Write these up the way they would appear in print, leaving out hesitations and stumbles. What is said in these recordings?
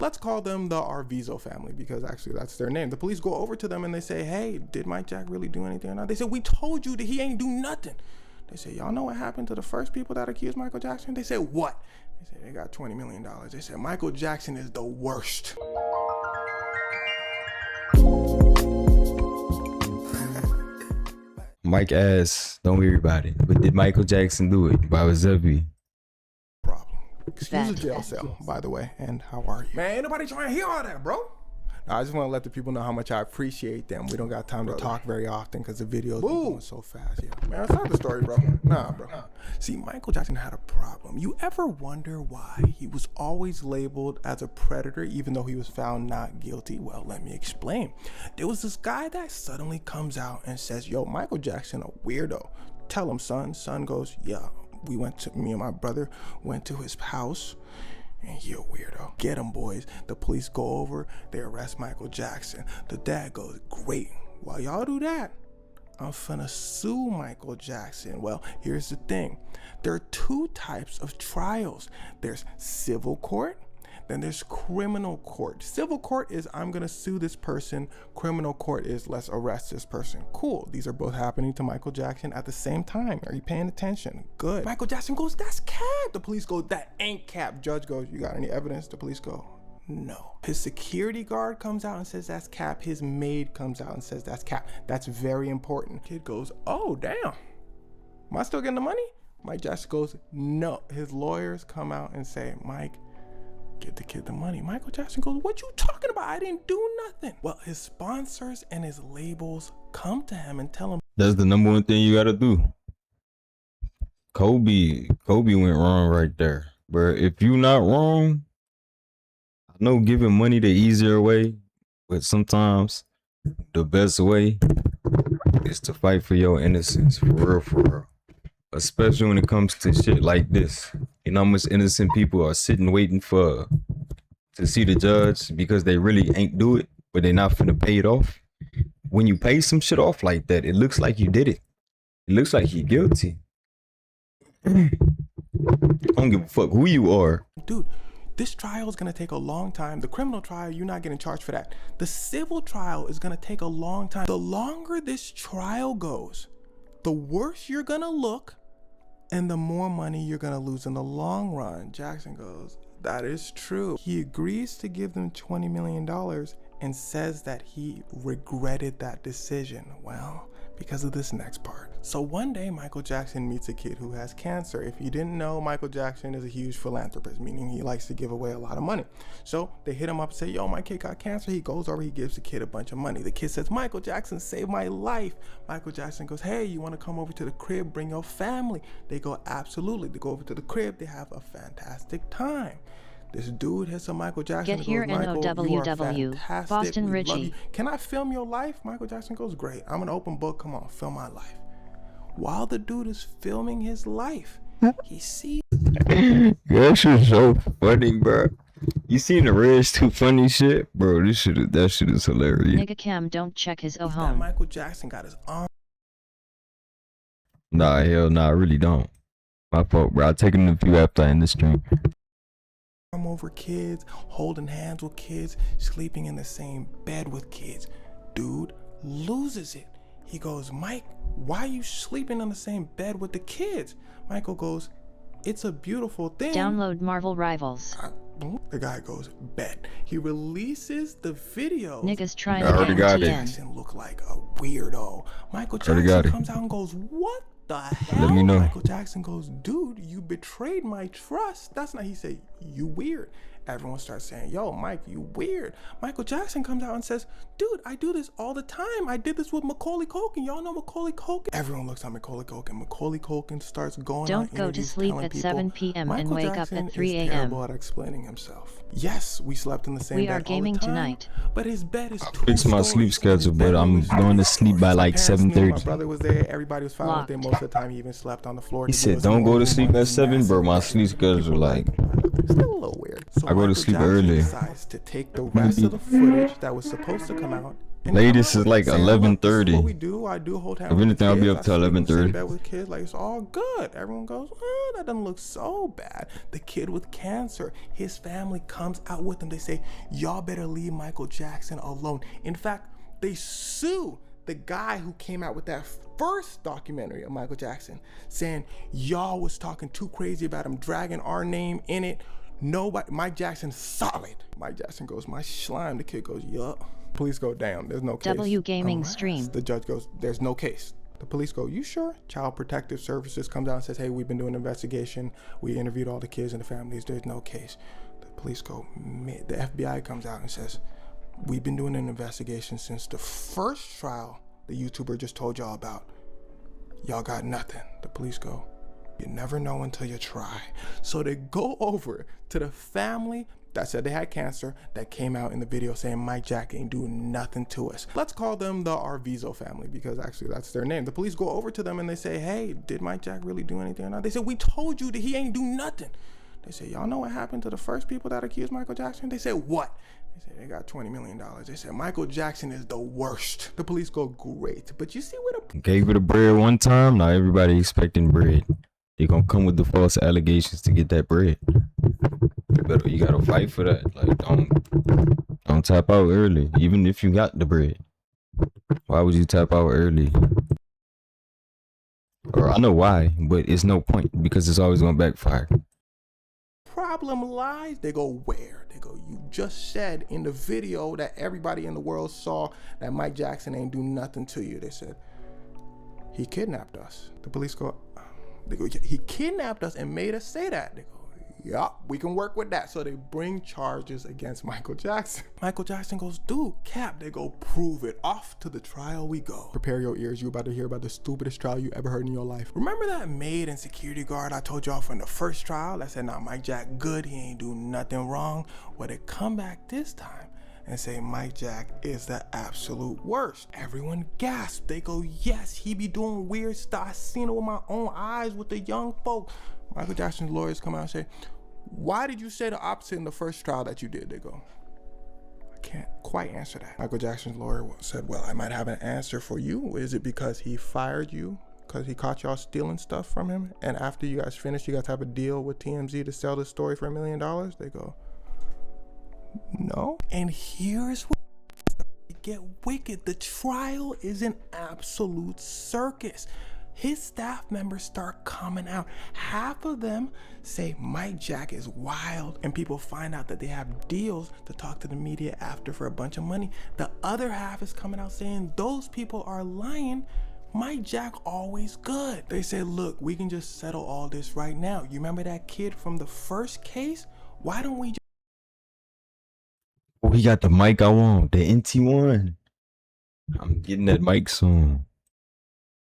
Let's call them the Arvizo family, because actually that's their name. The police go over to them and they say, hey, did Mike Jack really do anything or not? They said, we told you that he ain't do nothing. They say, y'all know what happened to the first people that accused Michael Jackson? They said, what? They said, they got $20 million. They said, Michael Jackson is the worst. Mike asked, don't worry about it. But did Michael Jackson do it? Why was that be? Problem. Excuse the jail cell, by the way. And how are you? Man, ain't nobody trying to hear all that, bro. I just want to let the people know how much I appreciate them. We don't got time to talk very often because the videos are going so fast. Yeah, man, that's not the story, bro. Nah, bro. See, Michael Jackson had a problem. You ever wonder why he was always labeled as a predator even though he was found not guilty? Well, let me explain. There was this guy that suddenly comes out and says, yo, Michael Jackson a weirdo. Tell him, son. Son goes, yeah, me and my brother went to his house. And you a weirdo. Get him, boys. The police go over, they arrest Michael Jackson. The dad goes, great. While y'all do that, I'm finna sue Michael Jackson. Well, here's the thing. There are two types of trials. There's civil court, then there's criminal court. Civil court is, I'm gonna sue this person. Criminal court is, let's arrest this person. Cool, these are both happening to Michael Jackson at the same time. Are you paying attention? Good. Michael Jackson goes, that's cap. The police go, that ain't cap. Judge goes, you got any evidence? The police go, no. His security guard comes out and says that's cap. His maid comes out and says that's cap. That's very important. Kid goes, oh, damn. Am I still getting the money? Mike Jackson goes, no. His lawyers come out and say, Mike, give the kid the money. Michael Jackson goes, what you talking about? I didn't do nothing. Well, his sponsors and his labels come to him and tell him, that's the number one thing you gotta do. Kobe went wrong right there. But if you not wrong, I know giving money the easier way, but sometimes the best way is to fight for your innocence, for real, for real. Especially when it comes to shit like this. You know how much innocent people are sitting waiting to see the judge because they really ain't do it, but they not finna pay it off. When you pay some shit off like that, it looks like you did it. It looks like you're guilty. I don't give a fuck who you are. Dude, this trial is gonna take a long time. The criminal trial, you're not getting charged for that. The civil trial is gonna take a long time. The longer this trial goes, the worse you're gonna look and the more money you're gonna lose in the long run. Jackson goes, that is true. He agrees to give them $20 million and says that he regretted that decision. Well, because of this next part. So one day Michael Jackson meets a kid who has cancer. If you didn't know, Michael Jackson is a huge philanthropist, meaning he likes to give away a lot of money. So they hit him up and say, yo, my kid got cancer. He goes over, he gives the kid a bunch of money. The kid says, Michael Jackson saved my life. Michael Jackson goes, hey, you wanna come over to the crib, bring your family? They go, absolutely. They go over to the crib, they have a fantastic time. This dude hits a Michael Jackson. Get here, NOWW, Boston Richie. Can I film your life? Michael Jackson goes, great. I'm an open book. Come on, film my life. While the dude is filming his life, he sees. That shit's so funny, bro. You seen the Reds too funny shit, bro? That shit is hilarious. Nigga Cam don't check his home. Michael Jackson got his arm. Nah, hell nah, I really don't. My fault, bro. I'll take him a few after I end the stream. Over kids, holding hands with kids, sleeping in the same bed with kids. Dude loses it. He goes, Mike, why are you sleeping in the same bed with the kids? Michael goes, it's a beautiful thing. Download Marvel Rivals. The guy goes, bet. He releases the video. Niggas trying to get Jackson look like a weirdo. Michael Jackson comes out and goes, what the hell? Let me know. Michael Jackson goes, dude, you betrayed my trust. That's not, he said, you weird. Everyone starts saying, yo, Mike, you weird. Michael Jackson comes out and says, dude, I do this all the time. I did this with Macaulay Culkin. Y'all know Macaulay Culkin? Everyone looks at Macaulay Culkin. Macaulay Culkin starts going on Don't go to sleep at 7 p.m. and wake up at 3 a.m. terrible at explaining himself. Yes, we slept in the same bed all the time. We are gaming tonight. But his bed is I fixed my sleep schedule, but I'm going to sleep by like 7:30. My brother was there. Everybody was fine with it. Most of the time, he even slept on the floor. He said, don't go to sleep at 7, bro. My sleep schedule like... Still a little weird. So I go to sleep early. Decides to take the rest of the footage that was supposed to come out And latest is like saying, "Look, this is 11:30. what we do. I do hold hands If with anything, I'll be kids. up till I sleep in 11:30. bed with kids. Like, it's all good." Everyone goes, "Oh, that doesn't look so bad." The kid with cancer, his family comes out with him. They say, "Y'all better leave Michael Jackson alone." In fact, they sue the guy who came out with that first documentary of Michael Jackson, saying, "Y'all was talking too crazy about him, dragging our name in it. Nobody, Mike Jackson's solid." Mike Jackson goes, "My slime." The kid goes, "Yup." Police go, "Damn, there's no case." W Gaming Arrest. Stream. The judge goes, "There's no case." The police go, "You sure?" Child Protective Services comes out and says, "Hey, we've been doing an investigation. We interviewed all the kids and the families. There's no case." The police go, the FBI comes out and says, "We've been doing an investigation since the first trial the YouTuber just told y'all about. Y'all got nothing." The police go, "You never know until you try." So they go over to the family that said they had cancer that came out in the video saying Mike Jack ain't doing nothing to us. Let's call them the Arvizo family because actually that's their name. The police go over to them and they say, "Hey, did Mike Jack really do anything or not?" They said, "We told you that he ain't do nothing." They say, "Y'all know what happened to the first people that accused Michael Jackson?" They said, "What?" They said, "They got $20 million. They said, Michael Jackson is the worst." The police go, "Great. But you see what a..." Gave it a bread one time. Now everybody expecting bread. They gonna come with the false allegations to get that bread. You gotta fight for that. Like, don't tap out early, even if you got the bread. Why would you tap out early? Or I know why, but it's no point because it's always gonna backfire. Problem lies. They go, "Where?" They go, "You just said in the video that everybody in the world saw that Mike Jackson ain't do nothing to you." They said, "He kidnapped us." The police go, they go, "He kidnapped us and made us say that." They go, "Yup, we can work with that." So they bring charges against Michael Jackson. Michael Jackson goes, "Dude, Cap." They go, "Prove it." Off to the trial we go. Prepare your ears. You about to hear about the stupidest trial you ever heard in your life. Remember that maid and security guard I told y'all from the first trial that said, "Nah, Mike Jack good. He ain't do nothing wrong." Well, they come back this time and say Mike Jack is the absolute worst. Everyone gasps. They go, "Yes, he be doing weird stuff. I seen it with my own eyes with the young folk." Michael Jackson's lawyers come out and say, "Why did you say the opposite in the first trial that you did?" They go, "I can't quite answer that." Michael Jackson's lawyer said, "Well, I might have an answer for you. Is it because he fired you because he caught y'all stealing stuff from him? And after you guys finished, you guys have a deal with TMZ to sell this story for $1 million?" They go, "No." And here's what get wicked. The trial is an absolute circus. His staff members start coming out. Half of them say Mike Jack is wild, and people find out that they have deals to talk to the media after for a bunch of money. The other half is coming out saying those people are lying. Mike Jack always good. They say, "Look, we can just settle all this right now. You remember that kid from the first case? Why don't we Oh, he got the mic I want, the NT1. I'm getting that mic soon.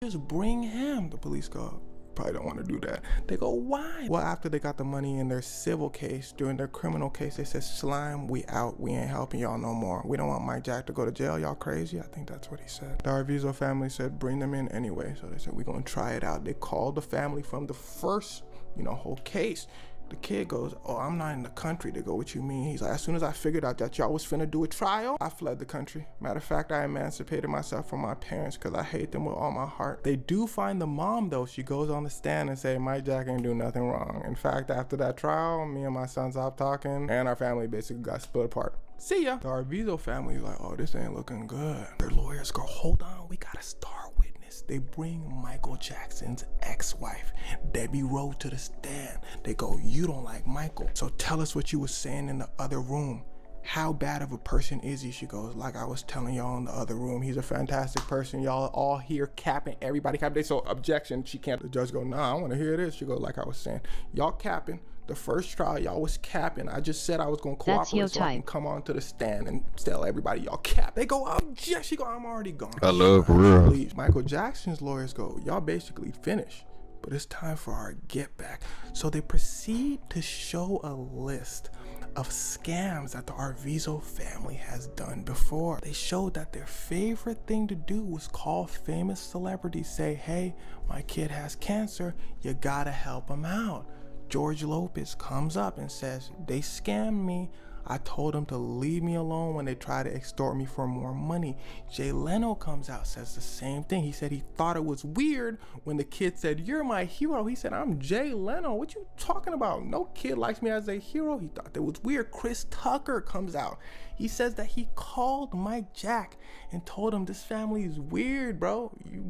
just bring him?" The police go, "Probably don't want to do that." They go, "Why?" Well, after they got the money in their civil case, during their criminal case, they said, "Slime, we out. We ain't helping y'all no more. We don't want Mike Jack to go to jail. Y'all crazy?" I think that's what he said. The Arvizo family said, "Bring them in anyway." So they said, "We're going to try it out." They called the family from the first, whole case. The kid goes, "Oh, I'm not in the country." They go, "What you mean?" He's like, "As soon as I figured out that y'all was finna do a trial, I fled the country. Matter of fact, I emancipated myself from my parents because I hate them with all my heart." They do find the mom though. She goes on the stand and say, "Mike Jack ain't do nothing wrong. In fact, after that trial, me and my son stopped talking and our family basically got split apart. See ya." The Arvizo family is like, "Oh, this ain't looking good." Their lawyers go, "Hold on, we got a star witness." They bring Michael Jackson's ex-wife, Debbie Rowe, to the stand. They go, "You don't like Michael, so tell us what you were saying in the other room. How bad of a person is he?" She goes, "Like I was telling y'all in the other room, he's a fantastic person. Y'all all here capping, everybody capping." They so objection, she can't. The judge go, "Nah, I want to hear this." She goes, "Like I was saying, y'all capping. The first trial, y'all was capping. I just said I was gonna cooperate so I can come on to the stand and tell everybody y'all cap." They go, "Object." She go, "I'm already gone." I love real. Michael Jackson's lawyers go, "Y'all basically finished, but it's time for our get back." So they proceed to show a list of scams that the Arvizo family has done before. They showed that their favorite thing to do was call famous celebrities, say, "Hey, my kid has cancer, you gotta help him out." George Lopez comes up and says, "They scammed me. I told them to leave me alone when they try to extort me for more money. Jay Leno comes out, says the same thing. He said he thought it was weird when the kid said, "You're my hero." He said, "I'm Jay Leno. What you talking about? No kid likes me as a hero." He thought that was weird. Chris Tucker comes out. He says that he called Mike Jack and told him this family is weird, bro. You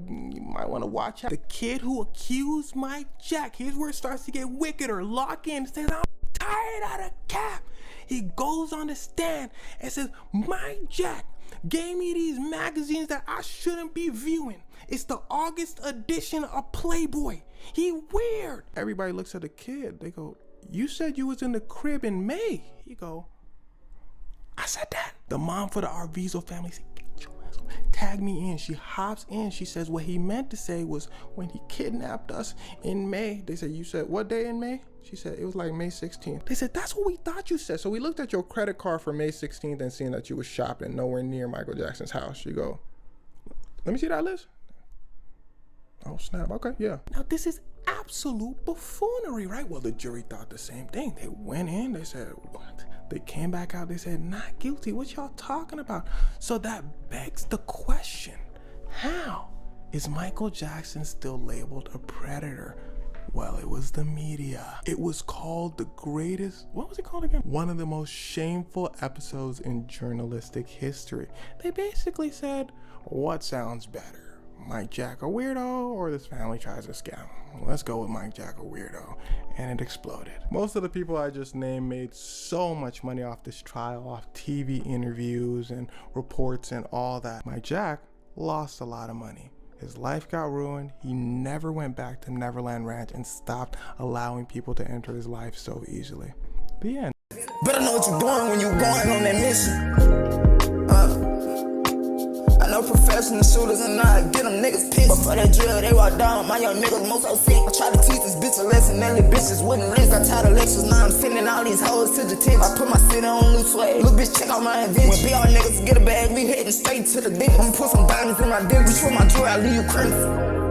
might want to watch out. The kid who accused Mike Jack, here's where it starts to get wickeder. Lock in, says, "I'm tired of the cap." He goes on the stand and says, "Mike Jack gave me these magazines that I shouldn't be viewing. It's the August edition of Playboy. He weird." Everybody looks at the kid. They go, "You said you was in the crib in May." He go, "I said that." The mom for the Arvizo family said, "Get your ass, tag me in." She hops in. She says what he meant to say was when he kidnapped us in May. They said, "You said what day in May?" She said, "It was like May 16th. They said, "That's what we thought you said." So we looked at your credit card for May 16th and seeing that you was shopping nowhere near Michael Jackson's house. You go, "Let me see that list." Oh, snap. Okay, yeah. Now, this is absolute buffoonery, right? Well, the jury thought the same thing. They went in. They said, "What?" They came back out. They said, "Not guilty." What y'all talking about? So that begs the question, how is Michael Jackson still labeled a predator? Well, it was the media. It was called the greatest, what was it called again? One of the most shameful episodes in journalistic history. They basically said, what sounds better? Mike Jack a weirdo, or this family tries to scam? Let's go with Mike Jack a weirdo. And it exploded. Most of the people I just named made so much money off this trial, off TV interviews and reports and all that. Mike Jack lost a lot of money. His life got ruined. He never went back to Neverland Ranch and stopped allowing people to enter his life so easily. The end. Better know what you're doing when you're going on that mission. I know professional shooters and I get them niggas pissed. But for that drill, they walk down. My young niggas most so sick. I try to teach this bitch a lesson, that little bitches wouldn't listen. Got tired of lectures, now I'm sending all these hoes to the tip. I put my city on loose swag. Little bitch, check out my invention. When BR niggas get a bag, we heading straight to the dick. I'ma put some diamonds in my dick. Reach for my drill, I leave you crazy.